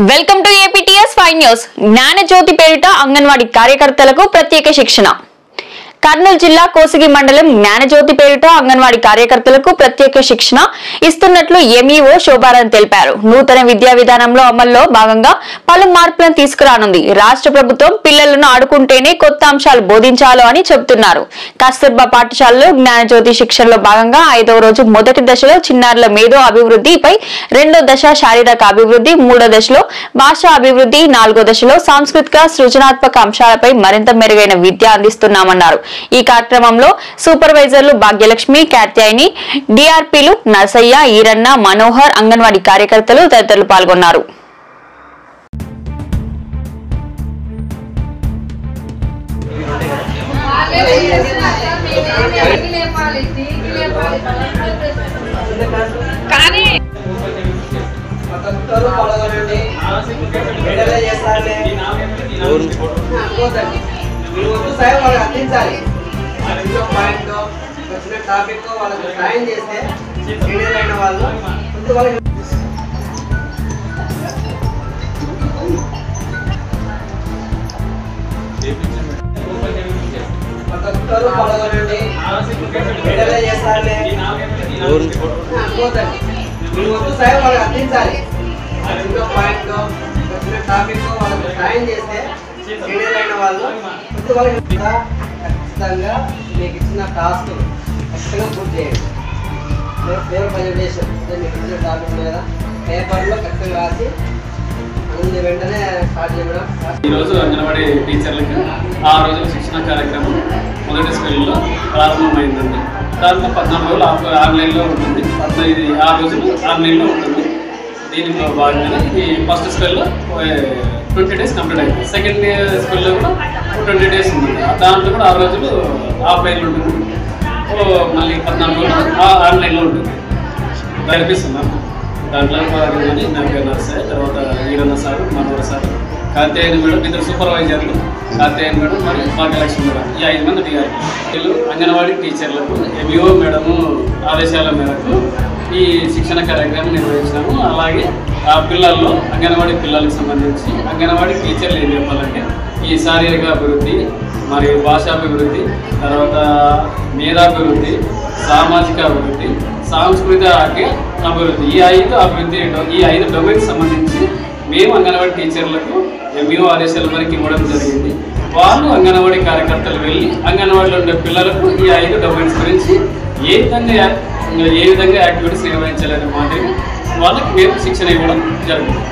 Welcome to APTS 5 news. Gnanajyothi పేరిట అంగన్వాడీ కార్యకర్తలకు ప్రత్యేక శిక్షణ. కర్నూలు జిల్లా కోసిగి మండలం జ్ఞానజ్యోతి పేరిట అంగన్వాడీ కార్యకర్తలకు ప్రత్యేక శిక్షణ ఇస్తున్నట్లు ఎంఈఓ శోభారాణి తెలిపారు. నూతన విద్యా విధానంలో అమల్లో భాగంగా పలు మార్పులను తీసుకురానుంది. రాష్ట్ర ప్రభుత్వం పిల్లలను ఆడుకుంటేనే కొత్త అంశాలు బోధించాలో అని చెబుతున్నారు. కస్తూర్బా పాఠశాలలో జ్ఞానజ్యోతి శిక్షణలో భాగంగా 5వ రోజు మొదటి దశలో చిన్నారుల మేధో అభివృద్ధిపై, 2వ దశ శారీరక అభివృద్ధి, 3వ దశలో భాషా అభివృద్ధి, 4వ దశలో సాంస్కృతిక సృజనాత్మక అంశాలపై మరింత మెరుగైన విద్య అందిస్తున్నామన్నారు. ఈ కార్యక్రమంలో సూపర్వైజర్లు భాగ్యలక్ష్మి, కాత్యాయని, డిఆర్పీలు నర్సయ్య, ఈరన్న, మనోహర్, అంగన్వాడీ కార్యకర్తలు తదితరులు పాల్గొన్నారు. అందించాలి పాయింట్ వచ్చిన టాపిక్ వాళ్ళకి సాయం చేస్తే అయిన వాళ్ళు ఒక్కొక్కరు పాల్గొనండి, విడుదల చేస్తారులే అనుకోదండి. మీ వంతు సాయం వాళ్ళకి అందించాలి. ఇంకో పాయింట్ వచ్చిన టాపిక్ వాళ్ళకి సాయం చేస్తే అయిన వాళ్ళు ఖచ్చితంగా మీకు ఇచ్చిన టాస్క్ ఖచ్చితంగా పూర్తి చేయండి. పేపర్ ప్రజెంటేషన్ మీకు ఇచ్చిన టాపిక్ మీద పేపర్లో ఖచ్చితంగా రాసి ముందు వెంటనే స్టార్ట్ చేయడం. ఈరోజు అంగన్వాడీ టీచర్లకి 6 రోజుల శిక్షణ కార్యక్రమం మొదటి స్కూల్లో ప్రారంభమైందండి. దాంట్లో 14 రోజులు ఆన్లైన్లో ఉంటుంది, 6 రోజులు ఆన్లైన్లో ఉంటుంది. దీనిలో భాగంగానే ఈ ఫస్ట్ స్కూల్లో 20 డేస్ కంప్లీట్ అయింది. సెకండ్ స్కూల్లో కూడా 20 డేస్ ఉంది. దాంట్లో కూడా 6 రోజులు ఆఫ్లైన్లో ఉంటుంది, మళ్ళీ 14 రోజులు ఆన్లైన్లో ఉంటుంది. కనిపిస్తున్నాం దాంట్లో నర్సే, తర్వాత Eranna sir, Manohar sir, Katyayani madam, ఇద్దరు సూపర్వైజర్లు, కాత్యాయని మేడం మరియు భాగ్యలక్ష్మి మేడం, ఈ 5 మంది డిఆర్పీలు. అంగన్వాడీ టీచర్లకు ఎంఈఓ మేడము ఆదేశాల మేరకు ఈ శిక్షణ కార్యక్రమం నిర్వహించినాము. అలాగే ఆ పిల్లల్లో అంగన్వాడీ పిల్లలకు సంబంధించి అంగన్వాడీ టీచర్లు ఏం చెప్పాలంటే ఈ శారీరక అభివృద్ధి మరియు భాషాభివృద్ధి, తర్వాత మేధాభివృద్ధి, సామాజిక అభివృద్ధి, సాంస్కృతిక అభివృద్ధి, ఈ 5 డొమైన్స్ సంబంధించి మేము అంగన్వాడీ టీచర్లకు ఎంఈఓ ఆదేశాల వరకు ఇవ్వడం జరిగింది. వాళ్ళు అంగన్వాడీ కార్యకర్తలు వెళ్ళి అంగన్వాడీలో ఉండే పిల్లలకు ఈ 5 డొమైన్స్ గురించి ఏ విధంగా యాక్టివిటీస్ నిర్వహించాలనే మాదిరి వాళ్ళకి మేము శిక్షణ ఇవ్వడం జరుగుతుంది.